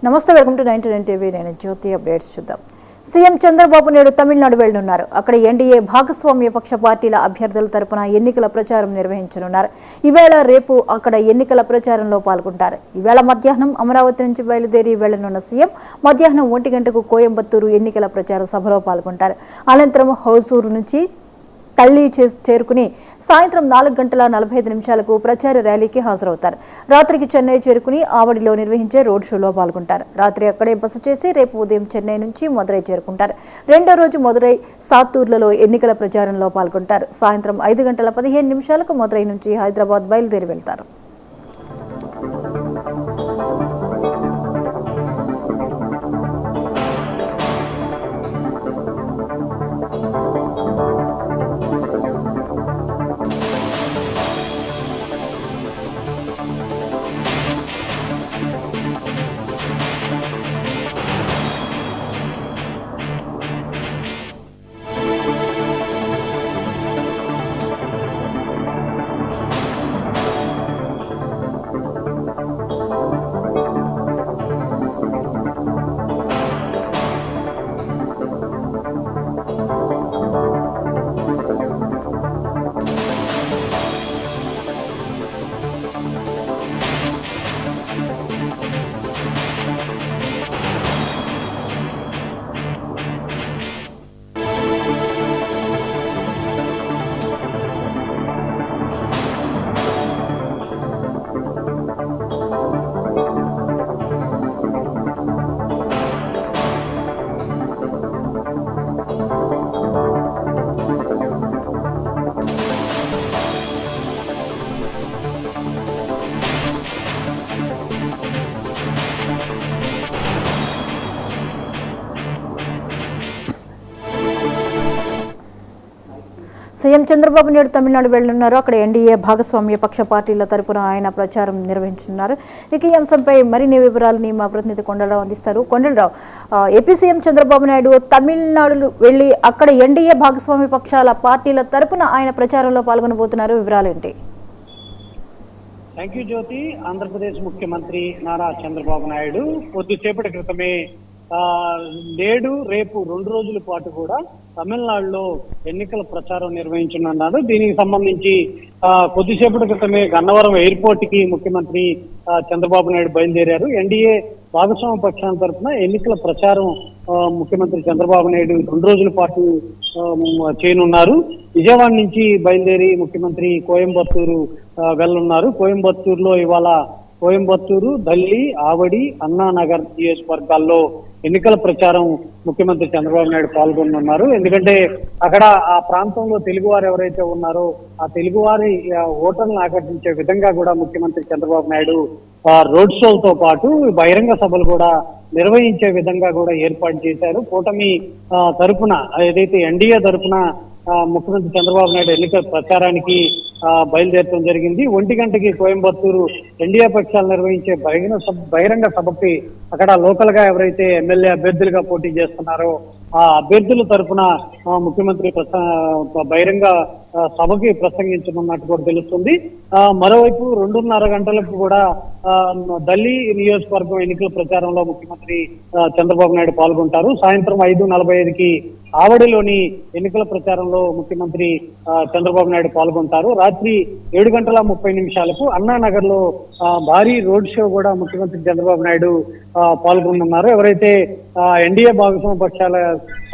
నమస్తే, welcome to 99 TV. నేను జ్యోతి. Updates చూద్దాం. సీఎం చంద్రబాబు నాయుడు తమిళనాడు వెళ్లనున్నారు. అక్కడ ఎన్డీఏ భాగస్వామ్య పక్ష పార్టీల అభ్యర్థుల తరపున ఎన్నికల ప్రచారం నిర్వహించనున్నారు. ఈవేళ రేపు అక్కడ ఎన్నికల ప్రచారంలో పాల్గొంటారు. ఈవేళ మధ్యాహ్నం అమరావతి నుంచి బయలుదేరి వెళ్లనున్న సీఎం మధ్యాహ్నం 1 గంటకు కోయంబత్తూరు ఎన్నికల ప్రచార సభలో పాల్గొంటారు. అనంతరం హౌసూరు నుంచి తల్లి చేరుకుని సాయంత్రం 4:45 ప్రచార ర్యాలీకి హాజరవుతారు. రాత్రికి చెన్నై చేరుకుని ఆవడిలో నిర్వహించే రోడ్ షోలో పాల్గొంటారు. రాత్రి అక్కడే బస చేసి రేపు ఉదయం చెన్నై నుంచి మదురై చేరుకుంటారు. రెండో రోజు మదురై సాత్తూర్లలో ఎన్నికల ప్రచారంలో పాల్గొంటారు. సాయంత్రం 5:15 మదురై నుంచి హైదరాబాద్ బయలుదేరి వెళ్తారు. సీఎం చంద్రబాబు నాయుడు తమిళనాడు వెళ్లనున్నారు. అక్కడ ఎన్డీఏ భాగస్వామ్య పక్ష పార్టీల తరపున ఆయన ప్రచారం నిర్వహించనున్నారు. ఇక ఈ అంశంపై మరిన్ని వివరాలని మా ప్రతినిధి కొండలరావు అందిస్తారు. కొండలరావు, ఏపీ సీఎం చంద్రబాబు నాయుడు తమిళనాడు వెళ్లి అక్కడ ఎన్డీఏ భాగస్వామ్య పక్షాల పార్టీల తరపున ఆయన ప్రచారంలో పాల్గొనబోతున్నారు. వివరాలేంటి? థ్యాంక్ యూ జ్యోతి. ఆంధ్రప్రదేశ్ ముఖ్యమంత్రి నారా చంద్రబాబు నాయుడు కొద్దిసేపటి క్రితమే నేడు రేపు 2 రోజుల పాటు కూడా తమిళనాడులో ఎన్నికల ప్రచారం నిర్వహించనున్నారు. దీనికి సంబంధించి కొద్దిసేపటి క్రితమే గన్నవరం ఎయిర్పోర్ట్ కి ముఖ్యమంత్రి చంద్రబాబు నాయుడు బయలుదేరారు. ఎన్డీఏ భాగస్వామ్య పక్షాల తరఫున ఎన్నికల ప్రచారం ముఖ్యమంత్రి చంద్రబాబు నాయుడు 2 రోజుల పాటు చేయనున్నారు. విజయవాడ నుంచి బయలుదేరి ముఖ్యమంత్రి కోయంబత్తూరు వెళ్లనున్నారు. కోయంబత్తూరులో ఇవాళ కోయంబత్తూరు, దల్లి, ఆవడి, అన్నానగర్ నియోజకవర్గాల్లో ఎన్నికల ప్రచారం ముఖ్యమంత్రి చంద్రబాబు నాయుడు పాల్గొనున్నారు. ఎందుకంటే అక్కడ ఆ ప్రాంతంలో తెలుగువారు ఎవరైతే ఉన్నారో ఆ తెలుగువారి ఓటర్లను ఆకర్షించే విధంగా కూడా ముఖ్యమంత్రి చంద్రబాబు నాయుడు రోడ్ షోలతో పాటు బహిరంగ సభలు కూడా నిర్వహించే విధంగా కూడా ఏర్పాటు చేశారు. కూటమి తరపున ఏదైతే ఎన్డీఏ తరపున ముఖ్యమంత్రి చంద్రబాబు నాయుడు ఎన్నికల ప్రచారానికి బయలుదేరడం జరిగింది. 1 గంటకి కోయంబత్తూరు ఎన్డీఏ పక్షాలు నిర్వహించే బహిరంగ సభకి అక్కడ లోకల్ గా ఎవరైతే ఎమ్మెల్యే అభ్యర్థులుగా పోటీ చేస్తున్నారో ఆ అభ్యర్థుల తరఫున ముఖ్యమంత్రి బహిరంగ సభకి ప్రసంగించనున్నట్టు కూడా తెలుస్తుంది. మరోవైపు 2:30 గంటలకు కూడా దల్లి నియోజకవర్గం ఎన్నికల ప్రచారంలో ముఖ్యమంత్రి చంద్రబాబు నాయుడు పాల్గొంటారు. సాయంత్రం 5:45కి ఆవడిలోని ఎన్నికల ప్రచారంలో ముఖ్యమంత్రి చంద్రబాబు నాయుడు పాల్గొంటారు. రాత్రి 7:30 అన్నానగర్ లో భారీ రోడ్ షో కూడా ముఖ్యమంత్రి చంద్రబాబు నాయుడు పాల్గొనున్నారు. ఎవరైతే ఎన్డీఏ భాగస్వామ్య పక్షాల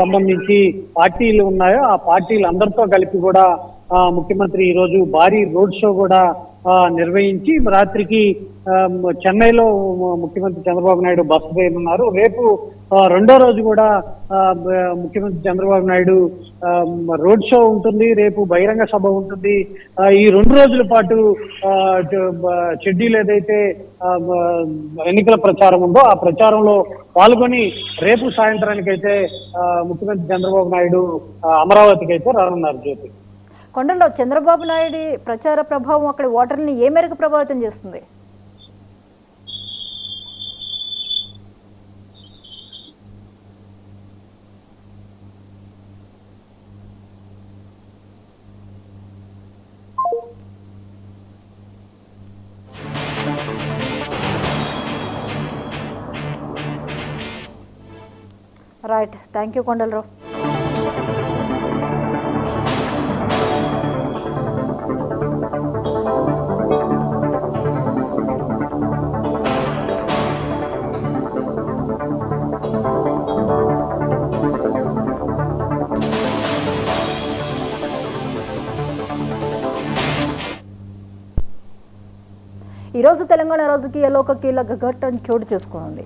సంబంధించి పార్టీలు ఉన్నాయో ఆ పార్టీలు అందరితో కలిపి కూడా ముఖ్యమంత్రి ఈ రోజు భారీ రోడ్ షో కూడా నిర్వహించి రాత్రికి చెన్నైలో ముఖ్యమంత్రి చంద్రబాబు నాయుడు బస చేయనున్నారు. రేపు రెండో రోజు కూడా ముఖ్యమంత్రి చంద్రబాబు నాయుడు రోడ్ షో ఉంటుంది. రేపు బహిరంగ సభ ఉంటుంది. ఈ 2 రోజుల పాటు షెడ్యూల్ ఏదైతే ఎన్నికల ప్రచారం ఉందో ఆ ప్రచారంలో పాల్గొని రేపు సాయంత్రానికి అయితే ముఖ్యమంత్రి చంద్రబాబు నాయుడు అమరావతికి అయితే రానున్నారు. జ్యోతి, కొండలో చంద్రబాబు నాయుడు ప్రచార ప్రభావం అక్కడ ఓటర్ని ఏ మేరకు ప్రభావితం చేస్తుంది? Right, thank you Kondalarao. ఈరోజు తెలంగాణ రాజకీయాల్లో ఒక కీలక ఘట్టం చోటు చేసుకోనుంది.